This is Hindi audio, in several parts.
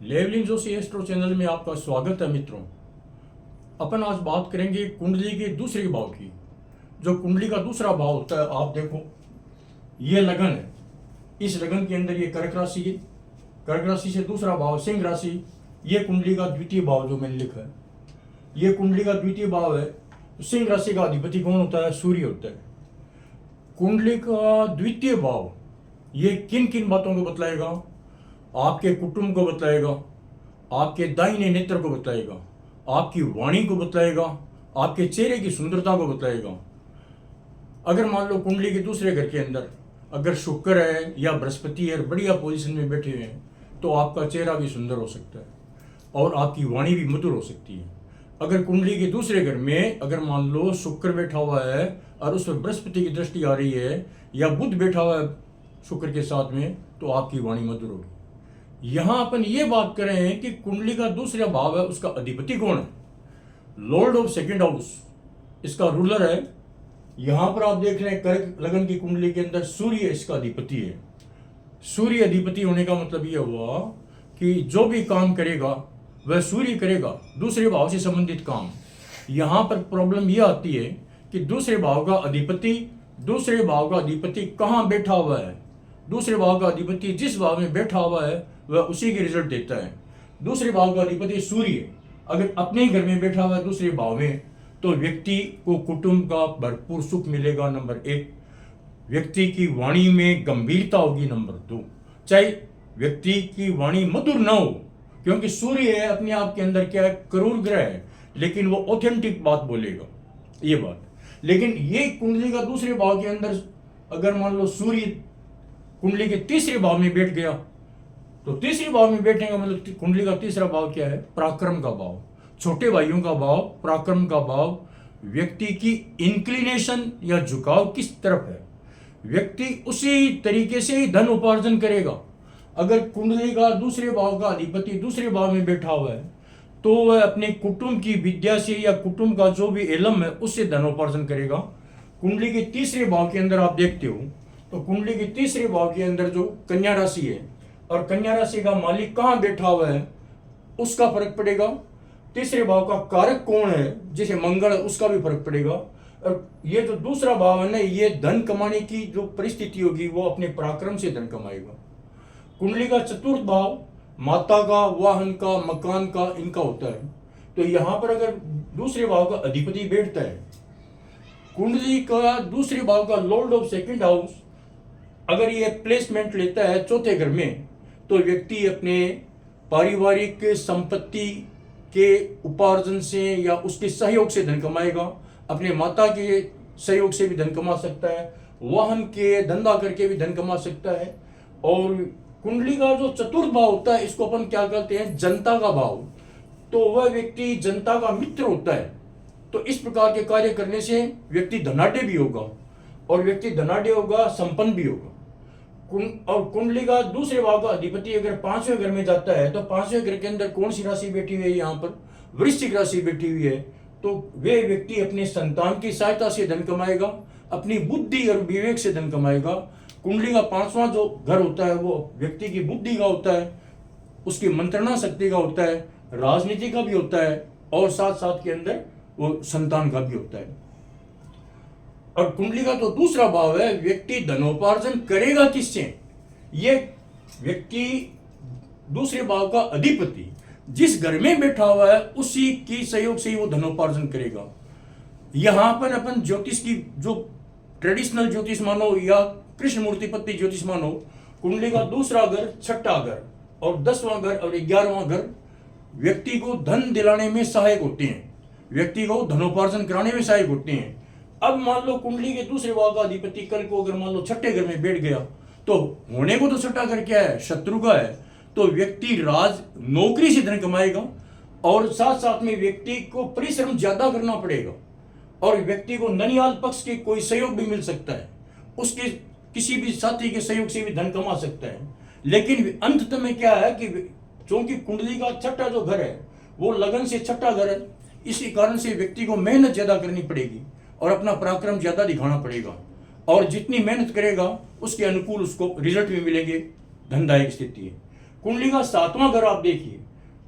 लेवलिंग जोशी एस्ट्रो चैनल में आपका स्वागत है मित्रों। अपन आज बात करेंगे कुंडली के दूसरे भाव की। जो कुंडली का दूसरा भाव होता है, आप देखो ये लगन है। इस लगन के अंदर ये कर्क राशि है, कर्क राशि से दूसरा भाव सिंह राशि। ये कुंडली का द्वितीय भाव जो मैंने लिखा है, ये कुंडली का द्वितीय भाव है। तो सिंह राशि का अधिपति कौन होता है? सूर्य होता है। कुंडली का द्वितीय भाव ये किन किन बातों को बतलाएगा? आपके कुटुंब को बतलाएगा, आपके दाहिने नेत्र को बतलाएगा, आपकी वाणी को बतलाएगा, आपके चेहरे की सुंदरता को बतलाएगा। अगर मान लो कुंडली के दूसरे घर के अंदर अगर शुक्र है या बृहस्पति है, बढ़िया पोजीशन में बैठे हुए हैं, तो आपका चेहरा भी सुंदर हो सकता है और आपकी वाणी भी मधुर हो सकती है। अगर कुंडली के दूसरे घर में अगर मान लो शुक्र बैठा हुआ है और उस पर बृहस्पति की दृष्टि आ रही है या बुध बैठा हुआ है शुक्र के साथ में, तो आपकी वाणी मधुर होगी। यहां अपन ये बात कर रहे हैं कि कुंडली का दूसरा भाव है, उसका अधिपति कौन है? लॉर्ड ऑफ सेकंड हाउस इसका रूलर है। यहां पर आप देख रहे हैं कर्क लगन की कुंडली के अंदर सूर्य इसका अधिपति है। सूर्य अधिपति होने का मतलब यह हुआ कि जो भी काम करेगा वह सूर्य करेगा, दूसरे भाव से संबंधित काम। यहां पर प्रॉब्लम यह आती है कि दूसरे भाव का अधिपति कहां बैठा हुआ है? दूसरे भाव का अधिपति जिस भाव में बैठा हुआ है वह उसी के रिजल्ट देता है। दूसरे भाव का अधिपति सूर्य अगर अपने ही घर में बैठा हुआ है दूसरे भाव में, तो व्यक्ति को कुटुंब का भरपूर सुख मिलेगा। नंबर 1, व्यक्ति की वाणी में गंभीरता होगी। नंबर 2, चाहे व्यक्ति की वाणी मधुर न हो, क्योंकि सूर्य है अपने आप के अंदर क्या है? क्रूर ग्रह है, लेकिन वो ऑथेंटिक बात बोलेगा, ये बात। लेकिन ये कुंडली का दूसरे भाव के अंदर अगर मान लो सूर्य कुंडली के तीसरे भाव में बैठ गया, तो तीसरे भाव में बैठने का मतलब कुंडली का तीसरा भाव क्या है? पराक्रम का भाव, छोटे भाइयों का भाव, पराक्रम का भाव। व्यक्ति की इंक्लिनेशन या झुकाव किस तरफ है, व्यक्ति उसी तरीके से ही धन उपार्जन करेगा। अगर कुंडली का दूसरे भाव का अधिपति दूसरे भाव में बैठा हुआ है, तो वह अपने कुटुंब की विद्या से या कुटुंब का जो भी एलम है उससे धन उपार्जन करेगा। कुंडली के तीसरे भाव के अंदर आप देखते हो, तो कुंडली के तीसरे भाव के अंदर जो कन्या राशि है, और कन्या राशि का मालिक कहां बैठा हुआ है उसका फर्क पड़ेगा। तीसरे भाव का कारक कौन है, जैसे मंगल, उसका भी फर्क पड़ेगा। और ये जो दूसरा भाव है ना, ये धन कमाने की जो परिस्थिति होगी वो अपने पराक्रम से धन कमाएगा। कुंडली का चतुर्थ भाव माता का, वाहन का, मकान का, इनका होता है। तो यहां पर अगर दूसरे भाव का अधिपति बैठता है, कुंडली का दूसरे भाव का लॉर्ड ऑफ सेकंड हाउस अगर ये प्लेसमेंट लेता है चौथे घर में, तो व्यक्ति अपने पारिवारिक संपत्ति के उपार्जन से या उसके सहयोग से धन कमाएगा। अपने माता के सहयोग से भी धन कमा सकता है, वाहन के धंधा करके भी धन कमा सकता है। और कुंडली का जो चतुर्थ भाव होता है, इसको अपन क्या कहते हैं? जनता का भाव। तो वह व्यक्ति जनता का मित्र होता है। तो इस प्रकार के कार्य करने से व्यक्ति धनाढ्य भी होगा, और व्यक्ति धनाढ्य होगा, संपन्न भी होगा। और कुंडली का दूसरे भाव का अधिपति अगर पांचवें घर में जाता है, तो पांचवें घर के अंदर कौन सी राशि बैठी हुई है? यहाँ पर वृश्चिक राशि बैठी हुई है। तो वे व्यक्ति अपने संतान की सहायता से धन कमाएगा, अपनी बुद्धि और विवेक से धन कमाएगा। कुंडली का पांचवा जो घर होता है वो व्यक्ति की बुद्धि का होता है, उसकी मंत्रणा शक्ति का होता है, राजनीति का भी होता है, और साथ साथ के अंदर वो संतान का भी होता है। और कुंडली का तो दूसरा भाव है, व्यक्ति धनोपार्जन करेगा किससे? ये व्यक्ति दूसरे भाव का अधिपति जिस घर में बैठा हुआ है उसी की सहयोग से ही वो धनोपार्जन करेगा। यहां पर अपन ज्योतिष की जो ट्रेडिशनल ज्योतिष मानो या कृष्ण मूर्ति पत्ती ज्योतिष मानो, कुंडली का दूसरा घर, छठा घर और 10वां घर और 11वां घर व्यक्ति को धन दिलाने में सहायक होते हैं, व्यक्ति को धनोपार्जन कराने में सहायक होते हैं। अब मान लो कुंडली के दूसरे भाव का अधिपति कल को अगर मान लो छठे घर में बैठ गया, तो होने को तो छठा घर क्या है? शत्रु का है। तो व्यक्ति नौकरी से धन कमाएगा, और साथ साथ में व्यक्ति को परिश्रम ज्यादा करना पड़ेगा, और व्यक्ति को ननिहाल पक्ष के कोई सहयोग भी मिल सकता है, उसके किसी भी साथी के सहयोग से भी धन कमा सकता है। लेकिन अंत में क्या है कि क्योंकि कुंडली का छठा जो घर है वो लगन से छठा घर है, इसी कारण से व्यक्ति को मेहनत ज्यादा करनी पड़ेगी और अपना पराक्रम ज्यादा दिखाना पड़ेगा, और जितनी मेहनत करेगा उसके अनुकूल उसको रिजल्ट भी मिलेंगे, धनदायक स्थिति है। कुंडली का 7वां घर आप देखिए,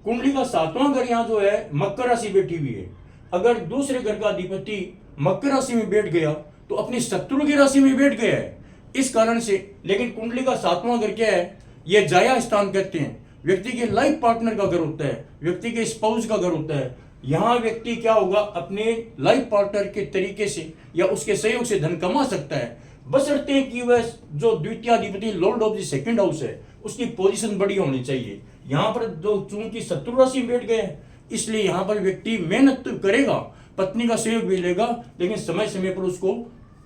कुंडली का 7वां घर यहाँ जो है मकर राशि बैठी हुई है। अगर दूसरे घर का अधिपति मकर राशि में बैठ गया तो अपनी शत्रु की राशि में बैठ गया है, इस कारण से। लेकिन कुंडली का 7वां घर क्या है, यह जाया स्थान कहते हैं। व्यक्ति के लाइफ पार्टनर का घर होता है, व्यक्ति के स्पाउस का घर होता है। यहाँ व्यक्ति क्या होगा, अपने लाइफ पार्टनर के तरीके से या उसके सहयोग से धन कमा सकता है, बशर्ते कि वह जो द्वितीय अधिपति Lord of the second house है उसकी पोजीशन बड़ी होनी चाहिए। यहाँ पर जो चूंकि शत्रु राशि में बैठ गए हैं, इसलिए यहाँ पर व्यक्ति मेहनत तो करेगा, पत्नी का सहयोग भी लेगा, लेकिन समय समय पर उसको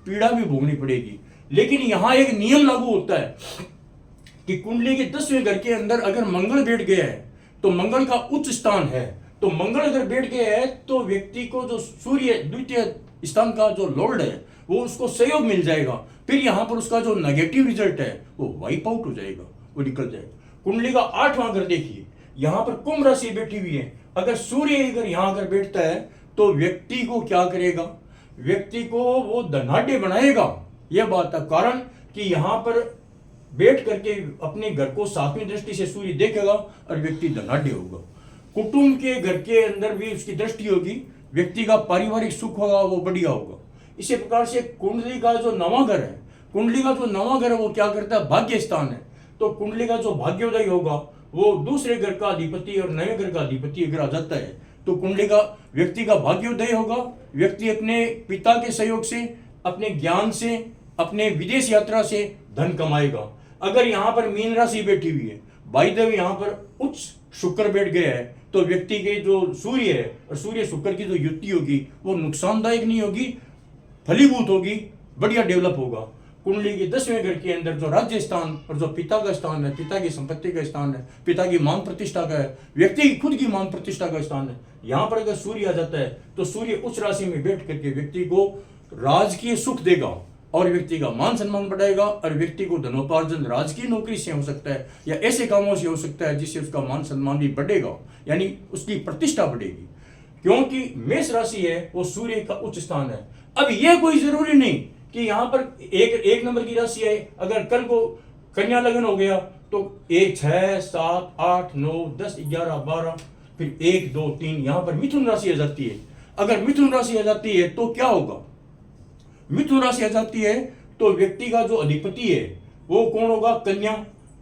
पीड़ा भी भोगनी पड़ेगी। लेकिन यहाँ एक नियम लागू होता है कि कुंडली के 10वें घर के अंदर अगर मंगल बैठ गया है तो मंगल का उच्च स्थान है, तो मंगल अगर बैठ गया है तो व्यक्ति को जो सूर्य द्वितीय स्थान का जो लॉर्ड है वो उसको सहयोग मिल जाएगा। फिर यहाँ पर उसका जो नेगेटिव रिजल्ट है वो वाइप आउट हो जाएगा, वो निकल जाएगा। कुंडली का 8वां घर देखिए, यहाँ पर कुंभ राशि बैठी हुई है। अगर सूर्य अगर यहाँ अगर बैठता है तो व्यक्ति को क्या करेगा, व्यक्ति को वो धनाढ्य बनाएगा। यह बात है, कारण कि यहाँ पर बैठ करके अपने घर को 7वीं दृष्टि से सूर्य देखेगा और व्यक्ति धनाढ्य होगा। कुटुंब के घर के अंदर भी उसकी दृष्टि होगी, व्यक्ति का पारिवारिक सुख होगा वो बढ़िया होगा। इसी प्रकार से कुंडली का जो 9वां घर है, कुंडली का जो 9वां घर है वो क्या करता है, भाग्य स्थान है। तो कुंडली का जो भाग्योदय होगा वो दूसरे घर का अधिपति और नए घर का अधिपति अगर आ जाता है तो कुंडली का व्यक्ति का भाग्योदय होगा। व्यक्ति अपने पिता के सहयोग से, अपने ज्ञान से, अपने विदेश यात्रा से धन कमाएगा। अगर यहाँ पर मीन राशि बैठी हुई है, बाई द वे यहाँ पर उच्च शुक्र बैठ गया है, तो व्यक्ति के जो सूर्य है और सूर्य शुक्र की जो युति होगी वो नुकसानदायक नहीं होगी, फलीभूत होगी, बढ़िया डेवलप होगा। कुंडली के 10वें घर के अंदर जो राज्य स्थान और जो पिता का स्थान है, पिता की संपत्ति का स्थान है, पिता की मान प्रतिष्ठा का है, व्यक्ति की खुद की मान प्रतिष्ठा का स्थान है, यहाँ पर अगर सूर्य आ जाता है तो सूर्य उच्च राशि में बैठ करके व्यक्ति को राजकीय सुख देगा और व्यक्ति का मान सम्मान बढ़ाएगा और व्यक्ति को धनोपार्जन राजकीय नौकरी से हो सकता है या ऐसे कामों से हो सकता है जिससे उसका मान सम्मान भी बढ़ेगा, यानी उसकी प्रतिष्ठा बढ़ेगी। क्योंकि मेष राशि है वो सूर्य का उच्च स्थान है। अब यह कोई जरूरी नहीं कि यहाँ पर एक नंबर की राशि है, अगर कल को कन्या लगन हो गया तो 1 6 7 8 9 10 11 12 फिर 1 2 3 यहाँ पर मिथुन राशि आ जाती है। अगर मिथुन राशि आ जाती है तो क्या होगा, मिथुन राशि आ जाती है तो व्यक्ति का जो अधिपति है वो कौन होगा, कन्या।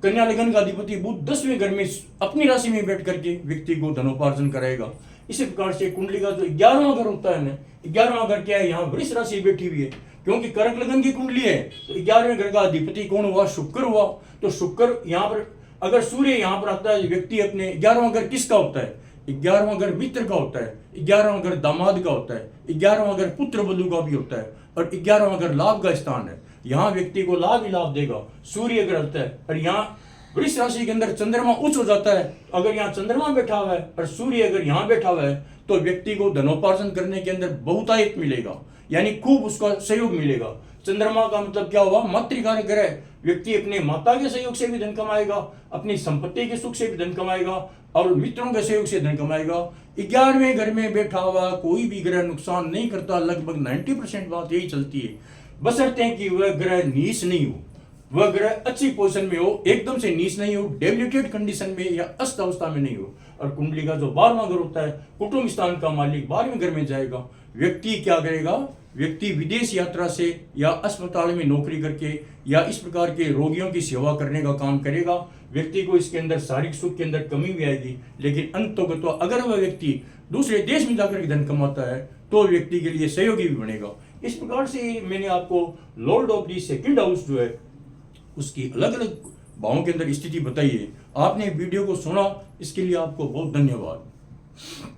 कन्या लगन का अधिपति बुध 10वें घर में अपनी राशि में बैठ करके व्यक्ति को धनोपार्जन कराएगा। इसी प्रकार से कुंडली का जो 11वां घर होता है ना, 11वां घर क्या है, यहाँ वृष राशि बैठी हुई है। क्योंकि कर्क लगन की कुंडली है तो 11वें घर का अधिपति कौन हुआ, शुक्र हुआ। तो शुक्र यहाँ पर अगर सूर्य यहाँ पर आता है, व्यक्ति अपने 11वां घर किसका होता है, 11वां घर मित्र का होता है, 11वां घर दामाद का होता है, 11वां घर पुत्र बधू का भी होता है और 11वां घर लाभ का स्थान है। यहाँ व्यक्ति को लाभ ही लाभ देगा। सूर्य अगर होता है और यहाँ वृष राशि के अंदर चंद्रमा उच्च हो जाता है, अगर यहाँ चंद्रमा बैठा हुआ है और सूर्य अगर यहाँ बैठा हुआ है तो व्यक्ति को धनोपार्जन करने के अंदर बहुतायत मिलेगा, यानी खूब उसका सहयोग मिलेगा। चंद्रमा का मतलब क्या हुआ, मातृकारक ग्रह। व्यक्ति अपने माता के सहयोग से भी धन कमाएगा, अपनी संपत्ति के सुख से भी धन कमाएगा और मित्रों के सहयोग से धन कमाएगा। 11वें घर में बैठा हुआ कोई भी ग्रह नुकसान नहीं करता, लगभग 90% बात यही चलती है, बशर्ते कि वह ग्रह नीच नहीं हो, वह ग्रह अच्छी पोजीशन में हो, एकदम से नीच नहीं हो, डेबिलिटेड कंडीशन में या अस्त अवस्था में नहीं हो। और कुंडली का जो 12वां घर होता है, कुटुंब स्थान का मालिक 12वें घर में जाएगा। व्यक्ति क्या करेगा, व्यक्ति विदेश यात्रा से या अस्पताल में नौकरी करके या इस प्रकार के रोगियों की सेवा करने का काम करेगा। व्यक्ति को इसके अंदर शारीरिक सुख के अंदर कमी भी आएगी, लेकिन अंततः अगर वह व्यक्ति दूसरे देश में जाकर के धन कमाता है तो व्यक्ति के लिए सहयोगी भी बनेगा। इस प्रकार से मैंने आपको Lord of the second house जो है उसकी अलग अलग भावों के अंदर स्थिति बताई है। आपने वीडियो को सुना, इसके लिए आपको बहुत धन्यवाद।